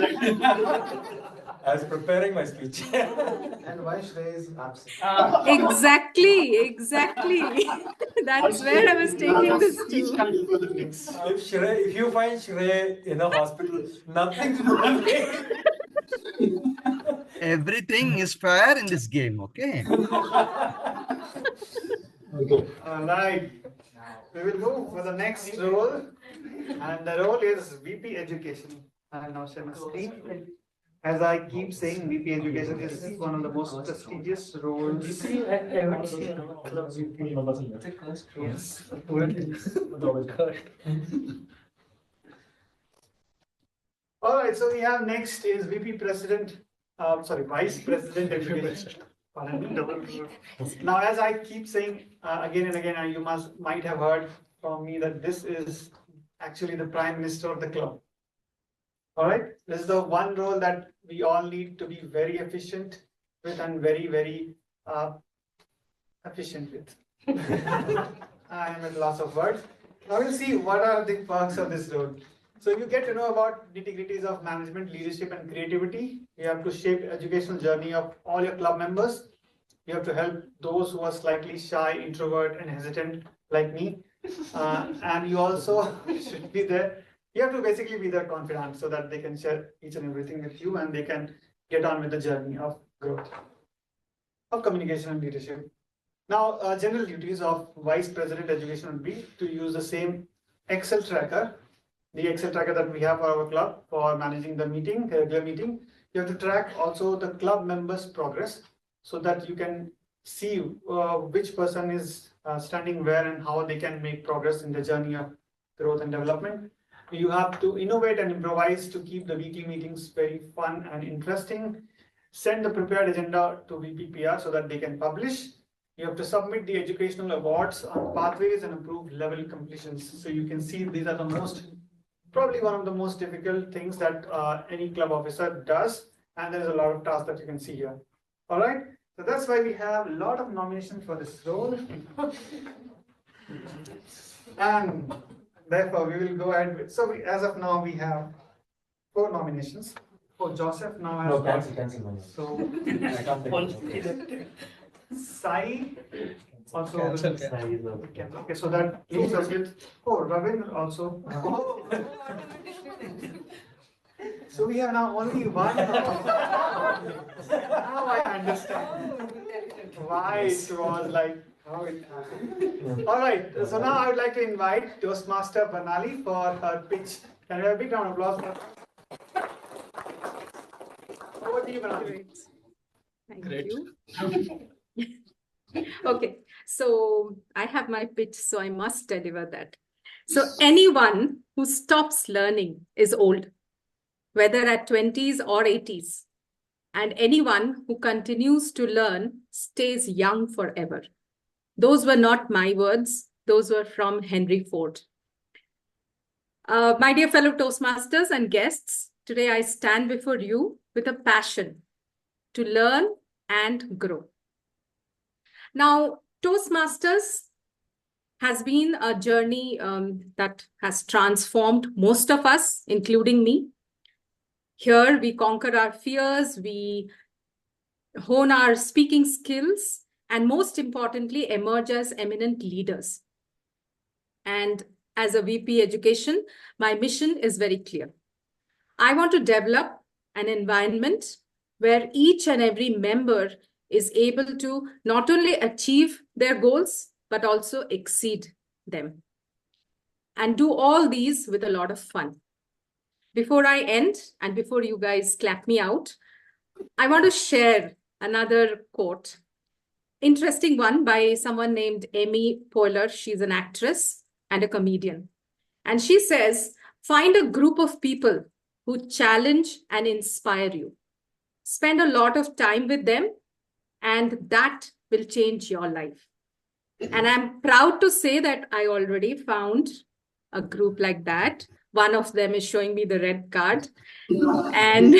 I was preparing my speech. And why Shrey is absent? Exactly. That's where I was taking this Each to. candidate for the mix. If you find Shrey in a hospital, nothing to do. Everything is fair in this game, okay? All right, we will move for the next role, and the role is VP Education. I'll now share my screen. As I keep saying, VP Education is one of the most prestigious roles. Yes. All right, so we have next is VP President, Vice President Education. Now, as I keep saying again and again, you might have heard from me that this is actually the Prime Minister of the club. All right, this is the one role that we all need to be very efficient with and very, very efficient with. And with lots of words. Now we'll see what are the perks of this role. So you get to know about nitty-gritties of management, leadership, and creativity. You have to shape educational journey of all your club members. You have to help those who are slightly shy, introvert, and hesitant like me. And you also should be there. You have to basically be their confidant so that they can share each and everything with you and they can get on with the journey of growth, of communication and leadership. Now, general duties of Vice President Education would be to use the same Excel tracker, the Excel tracker that we have for our club for managing the meeting, regular meeting. You have to track also the club members' progress so that you can see which person is standing where and how they can make progress in the journey of growth and development. You have to innovate and improvise to keep the weekly meetings very fun and interesting. Send the prepared agenda to VPPR so that they can publish. You have to submit the educational awards on pathways and improved level completions. So you can see these are probably one of the most difficult things that any club officer does. And there's a lot of tasks that you can see here. All right. So that's why we have a lot of nominations for this role. And therefore, we will go ahead with, so as of now, we have 4 nominations. Oh, Joseph now has cancel. So, Sai also. Okay, so that leaves us with, Ravindra also. So we have now only one. Now I understand why it was like how it happened. All right, so now I would like to invite Toastmaster Banali for her pitch. Can we have a big round of applause for her? Over to you, Banali. Thank you. Okay, so I have my pitch, so I must deliver that. So anyone who stops learning is old, whether at 20s or 80s. And anyone who continues to learn stays young forever. Those were not my words. Those were from Henry Ford. My dear fellow Toastmasters and guests, today I stand before you with a passion to learn and grow. Now, Toastmasters has been a journey that has transformed most of us, including me. Here, we conquer our fears, we hone our speaking skills, and most importantly, emerge as eminent leaders. And as a VP Education, my mission is very clear. I want to develop an environment where each and every member is able to not only achieve their goals, but also exceed them. and do all these with a lot of fun. Before I end and before you guys clap me out, I want to share another quote. Interesting one by someone named Amy Poehler. She's an actress and a comedian. And she says, find a group of people who challenge and inspire you. Spend a lot of time with them, and that will change your life. And I'm proud to say that I already found a group like that. One of them is showing me the red card. And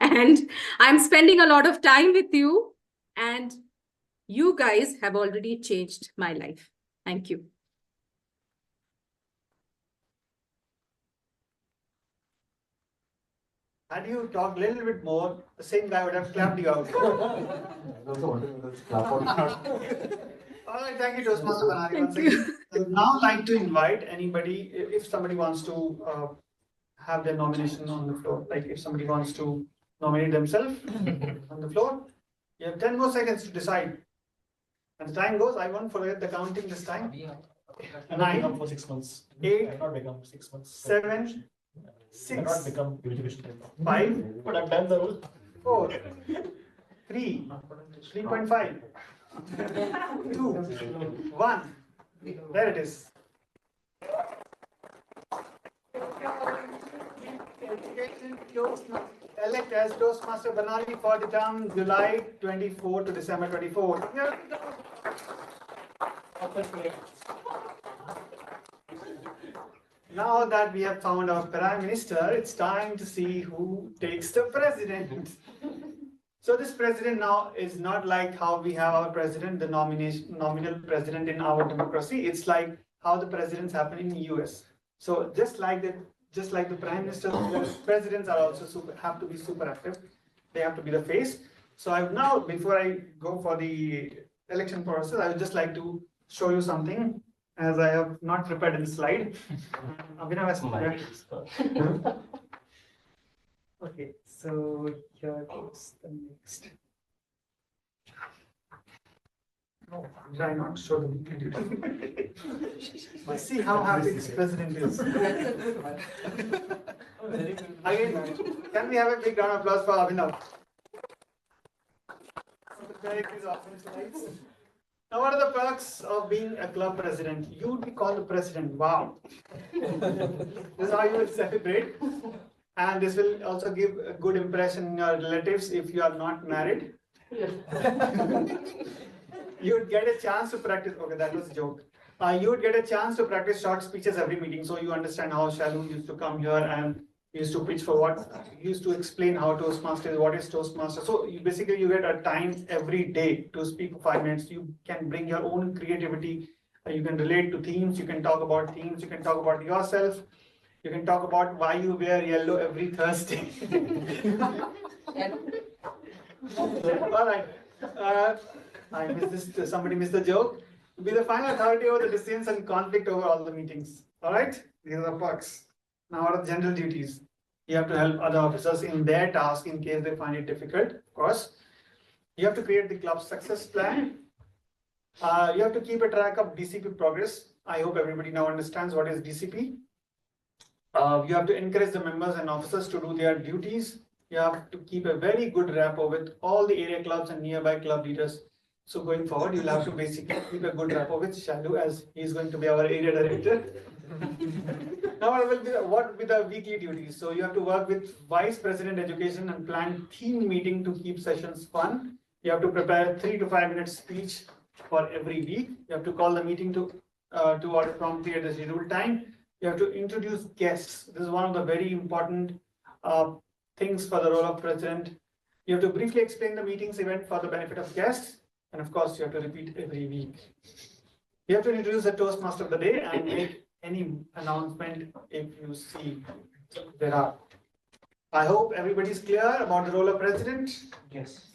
I'm spending a lot of time with you, and you guys have already changed my life. Thank you. Had you talked a little bit more, the same guy would have clapped you out. All right, thank you, Toastmaster Banari. Thank you. I would now like to invite anybody, if somebody wants to have their nomination on the floor, like if somebody wants to nominate themselves on the floor, you have 10 more seconds to decide. As time goes, I won't forget the counting this time. 9, for 6 months. 8, I not become 6 months. 7, I not 6, become education. 5, But I've done the role. 4, 3, 3.5, 2, 1. There it is. Elect as Toastmaster Banari for the term July 24 to December 24. Now that we have found our Prime Minister, it's time to see who takes the President. So this President now is not like how we have our President, the nominal President in our democracy. It's like how the presidents happen in the US. So just like the Prime Minister, the presidents are also have to be super active. They have to be the face. So I now, before I go for the election process, I would just like to show you something, as I have not prepared in the slide. Abhinav has prepared. Okay, so here goes the next. No, did I not show the weekly? Let's see how happy this president is. Again, can we have a big round of applause for Abhinav? Now, what are the perks of being a club president? You would be called the president. Wow. This is how you will celebrate. And this will also give a good impression in your relatives if you are not married. You would get a chance to practice. Okay, that was a joke. You would get a chance to practice short speeches every meeting. So you understand how Shalu used to come here and used to pitch for what, he used to explain how Toastmaster is, what is Toastmaster. So you basically you get a time every day to speak for 5 minutes. You can bring your own creativity. You can relate to themes. You can talk about themes. You can talk about yourself. You can talk about why you wear yellow every Thursday. All right. I missed this. Somebody missed the joke. Be the final authority over the decisions and conflict over all the meetings. All right. These are the perks. Now, what are the general duties? You have to help other officers in their task in case they find it difficult. Of course, you have to create the club's success plan. You have to keep a track of DCP progress. I hope everybody now understands what is DCP. You have to encourage the members and officers to do their duties. You have to keep a very good rapport with all the area clubs and nearby club leaders. So going forward, you'll have to basically keep a good rapport with Shalu, as he's going to be our area director. Now, what will be the weekly duties? So you have to work with Vice President Education and plan team meeting to keep sessions fun. You have to prepare 3 to 5 minute speech for every week. You have to call the meeting to order promptly at the scheduled time. You have to introduce guests. This is one of the very important things for the role of president. You have to briefly explain the meeting's event for the benefit of guests. And of course, you have to repeat every week. You have to introduce the Toastmaster of the day and make any announcement if you see there are. I hope everybody is clear about the role of president. Yes.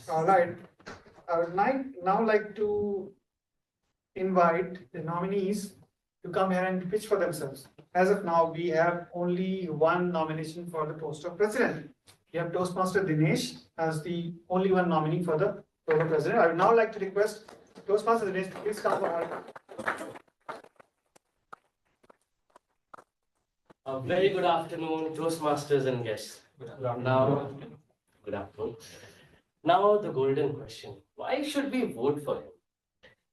All right. I would now like to invite the nominees to come here and pitch for themselves. As of now, we have only one nomination for the post of president. We have Toastmaster Dinesh as the only one nominee for the post of president. I would now like to request Toastmaster Dinesh to please come forward. A very good afternoon, Toastmasters and guests. Now, good afternoon. Now, the golden question. Why should we vote for him?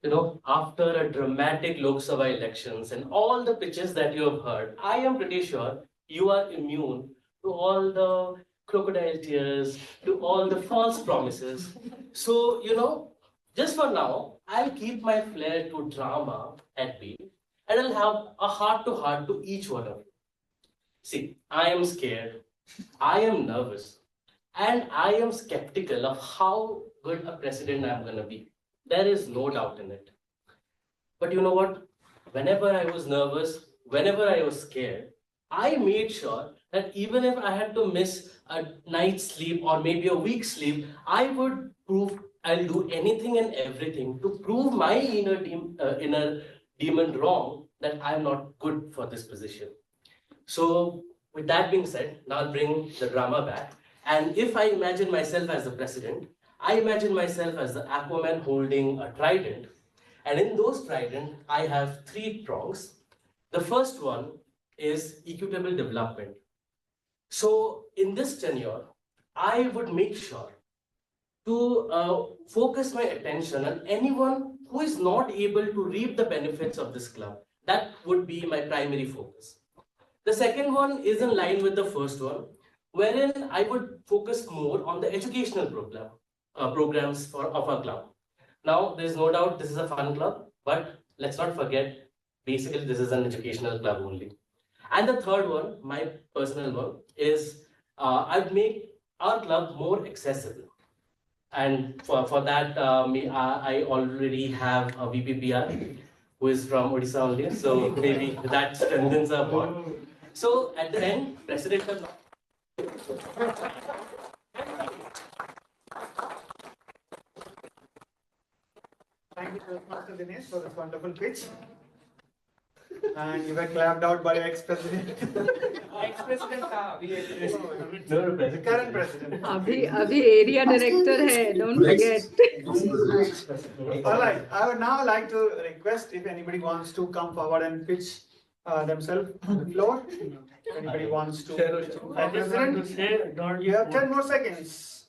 You know, after a dramatic Lok Sabha elections and all the pitches that you have heard, I am pretty sure you are immune to all the crocodile tears, to all the false promises. So, you know, just for now, I'll keep my flair to drama at bay and I'll have a heart to each one of you. See, I am scared, I am nervous, and I am skeptical of how good a president I'm going to be. There is no doubt in it. But you know what? Whenever I was nervous, whenever I was scared, I made sure that even if I had to miss a night's sleep or maybe a week's sleep, I would prove I'll do anything and everything to prove my inner demon wrong that I'm not good for this position. So, with that being said, now I'll bring the drama back. And if I imagine myself as the president, I imagine myself as the Aquaman holding a trident. And in those trident, I have 3 prongs. The first one is equitable development. So, in this tenure, I would make sure to focus my attention on anyone who is not able to reap the benefits of this club. That would be my primary focus. The second one is in line with the first one, wherein I would focus more on the educational programs of our club. Now, there is no doubt this is a fun club, but let's not forget, basically this is an educational club only. And the third one, my personal one, is I'd make our club more accessible. And for that, I already have a VPPR who is from Odisha only, so maybe that strengthens our bond. So at the end, President of Thank you, Toastmaster Dinesh, for this wonderful pitch. And you were clapped out by your ex-president. Ex-president का अभी Current president. अभी area director है, don't forget. All right, I would now like to request if anybody wants to come forward and pitch themselves on the floor. If anybody wants to. President, you have 10 more seconds.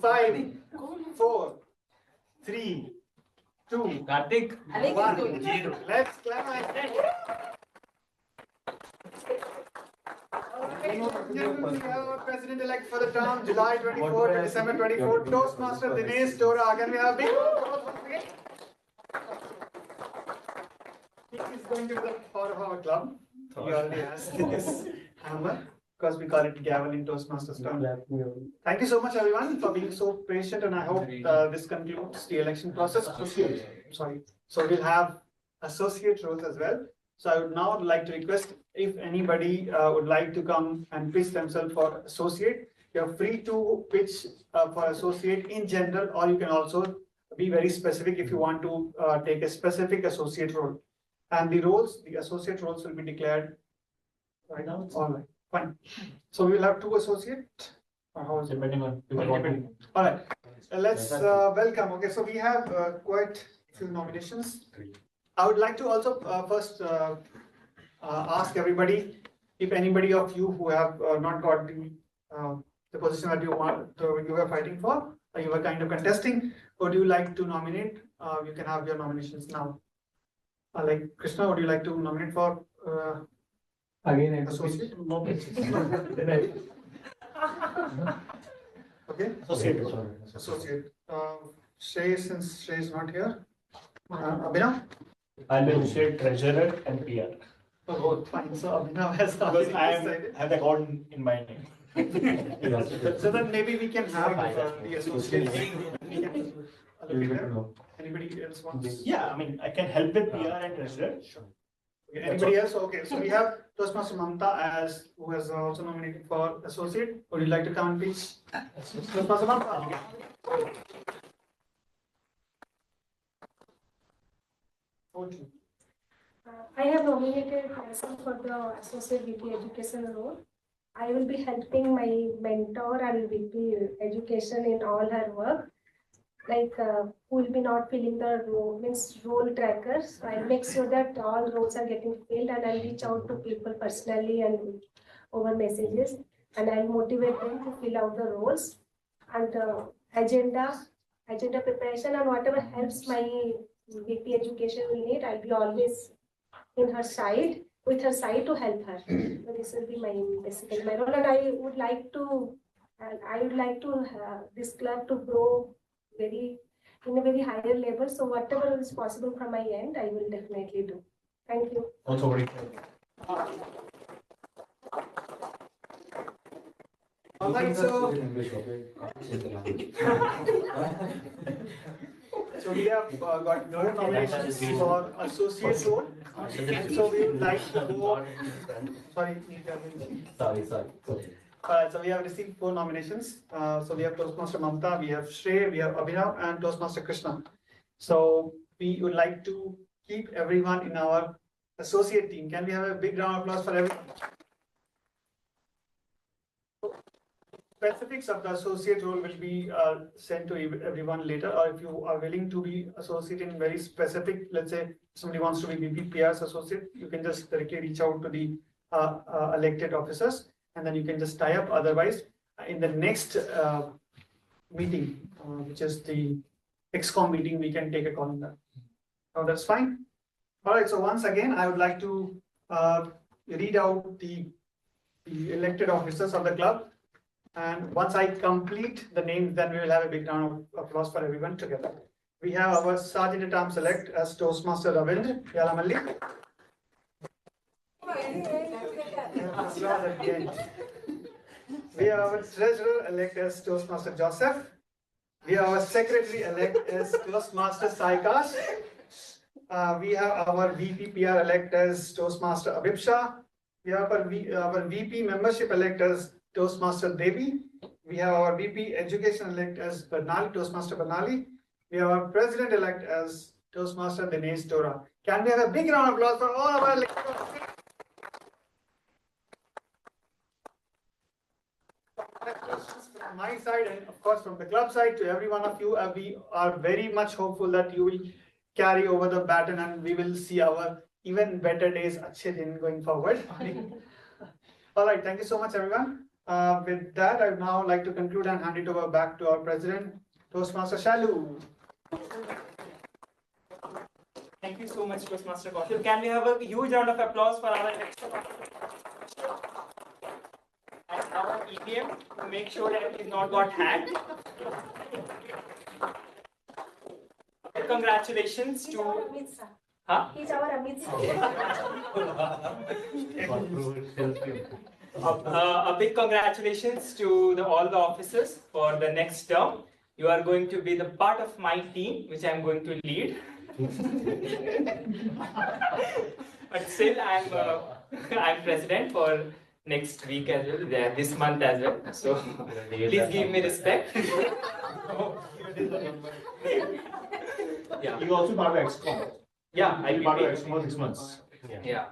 5, 4, 3, 2, 1, 0. Let's clap our hands. We have our president-elect for the term July 24 to December 24, Toastmaster Dinesh Tora. Can we have a big applause once again? He is going to be the part of our club. He already has this hammer, because we call it gavel in Toastmasters term. Thank you so much, everyone, for being so patient, and I hope this concludes the election process. Sorry. So we'll have associate roles as well. So I would now like to request if anybody would like to come and pitch themselves for associate. You're free to pitch for associate in general, or you can also be very specific if you want to take a specific associate role. And the roles, the associate roles will be declared right now. All right, fine. So we will have 2 associate. Or how is it? Depending on. All right. Let's welcome. Okay, so we have quite a few nominations. I would like to also first ask everybody if anybody of you who have not got the position that you want, you were fighting for, or you were kind of contesting, would you like to nominate? You can have your nominations now. Like Krishna, would you like to nominate for again associate? Okay. Associate. Shay, since Shay is not here. Abhinav? I'll be treasurer and PR. Oh, both. Fine. So Abhinav has Because I decided. have the God in my name. So then maybe we can have the associate. We can allocate them. Anybody else wants? Yeah, I mean, I can help with PR and treasurer. Sure. Okay, anybody else? Okay, so we have Toastmaster Mamta as who has also nominated for associate. Would you like to come and pitch? Toastmaster Mamta. I have nominated myself for the Associate VP Education role. I will be helping my mentor and VP Education in all her work. who will be not filling the role trackers. So I'll make sure that all roles are getting filled, and I'll reach out to people personally and over messages, and I'll motivate them to fill out the roles. And agenda preparation, and whatever helps my VP education will need, I'll be always in her side, with her side to help her. So this will be basically my role, and I would like to this club to grow in a very higher level. So whatever is possible from my end, I will definitely do. Thank you. Also, very All right, so we have got no nominations for associate role. So we would like to go. Sorry. So we have received 4 nominations. So we have Toastmaster Mamta, we have Shrey, we have Abhinav, and Toastmaster Krishna. So we would like to keep everyone in our associate team. Can we have a big round of applause for everyone? Specifics of the associate role will be sent to everyone later, or if you are willing to be associate in very specific, let's say somebody wants to be VPPR's associate, you can just directly reach out to the elected officers, and then you can just tie up. Otherwise, in the next meeting, which is the XCOM meeting, we can take a call on that. Now that's fine. All right, so once again, I would like to read out the elected officers of the club. And once I complete the names, then we will have a big round of applause for everyone together. We have our Sergeant at Arms elect as Toastmaster Ravindra Yalamalli. We have our Treasurer elect as Toastmaster Joseph. We have our Secretary elect as Toastmaster Saikas. We have our VPPR elect as Toastmaster Abhipsha. We have our VP membership elect as Toastmaster Devi. We have our VP Education elect as Bernali, Toastmaster Bernali. We have our President elect as Toastmaster Dinesh Dora. Can we have a big round of applause for all of our elected officers? From my side and of course from the club side to every one of you, we are very much hopeful that you will carry over the baton and we will see our even better days going forward. All right, thank you so much everyone. With that, I would now like to conclude and hand it over back to our president, Toastmaster Shalu. Thank you so much, Toastmaster Kaushal. Can we have a huge round of applause for our election and our EVM to make sure that it is not got hacked? Congratulations to. Huh? He's our Amit. A big congratulations to all the officers for the next term. You are going to be the part of my team, which I am going to lead. But still, I'm president for next week as well, this month as well. So please give me respect. Yeah. You also part of XCOM. Yeah, I'll be part of paid. XCOM for 6 months. Yeah.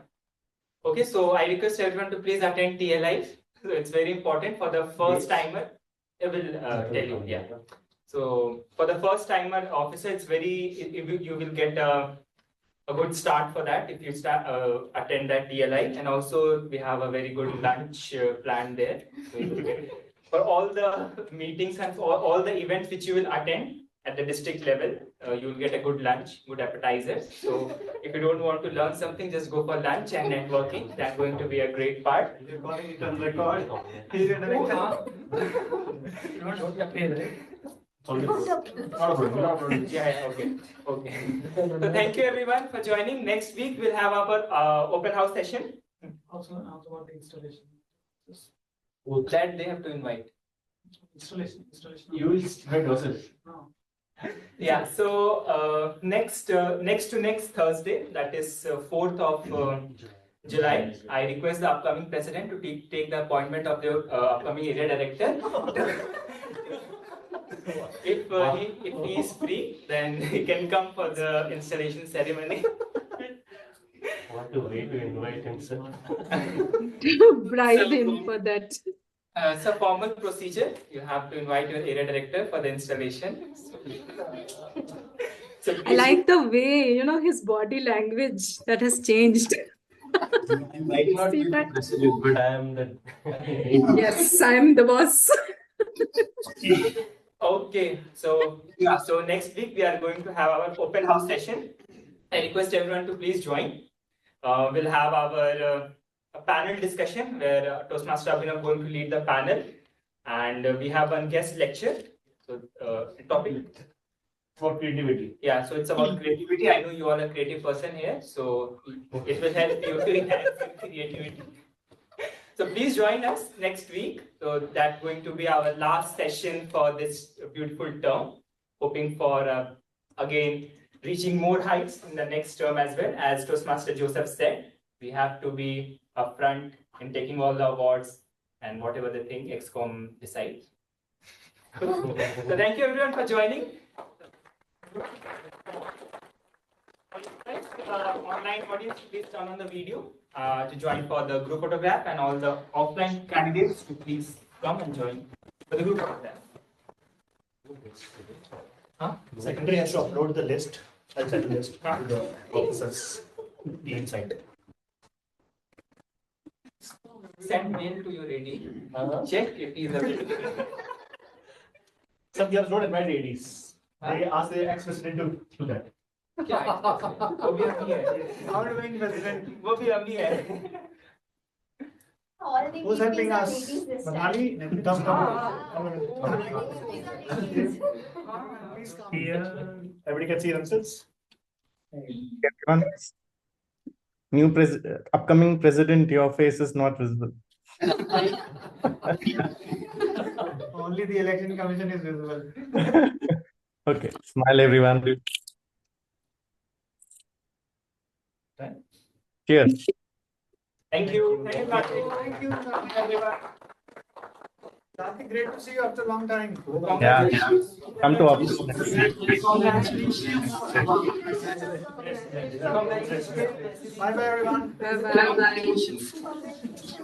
Okay, so I request everyone to please attend TLI. So it's very important for the first timer. I will tell you. Yeah. So for the first timer officer, it's you will get a good start for that if you attend that TLI, and also we have a very good lunch planned there. So you will get, for all the meetings and for all the events which you will attend at the district level, you will get a good lunch, good appetizer. So if you don't want to learn something, just go for lunch and networking. That's going to be a great part. You're calling it on record. He's in the record. You don't get paid, right? Yeah, okay. So thank you everyone for joining. Next week we'll have our open house session. Also about the installation. That they have to invite. Installation. You will invite yourself. No. Yeah, so next Thursday, that is 4th of July, I request the upcoming president to take the appointment of the upcoming area director. If he is free, then he can come for the installation ceremony. What a way to invite himself. Bribe him for that. It's a formal procedure. You have to invite your area director for the installation. So I please- like the way, his body language that has changed. I might not See be the that? president, but I am the. Yes, I'm the boss. Okay, so next week we are going to have our open house session. I request everyone to please join. We'll have our a panel discussion where Toastmaster Abhinav going to lead the panel, and we have one guest lecture. So topic For creativity. Yeah, so it's about creativity. I know you are a creative person here, so it will help you to enhance your creativity. So please join us next week. So that's going to be our last session for this beautiful term. Hoping for again reaching more heights in the next term as well. As Toastmaster Joseph said, we have to be upfront in taking all the awards and whatever the thing XCOM decides. So thank you everyone for joining. Online audience, please turn on the video to join for the group photograph, and all the offline candidates to please come and join for the group photograph. Secretary has to upload the list, outside the list, to the officers team site. Send mail to your AD. Check if he is available. Some girls don't invite ADs. They ask the ex-president to do that. वो भी हम ही है. Outgoing president. वो भी हम ही है. All the Who's helping VPs are us? ladies this time. Manali, come. Here, everybody can see themselves. Everyone, upcoming president, your face is not visible. Only the election commission is visible. Okay, smile everyone. Cheers. Thank you. Thank you, Karthik. Thank you, everyone. Karthik, great to see you after a long time. Yeah, come to office. Bye bye, everyone. Bye-bye.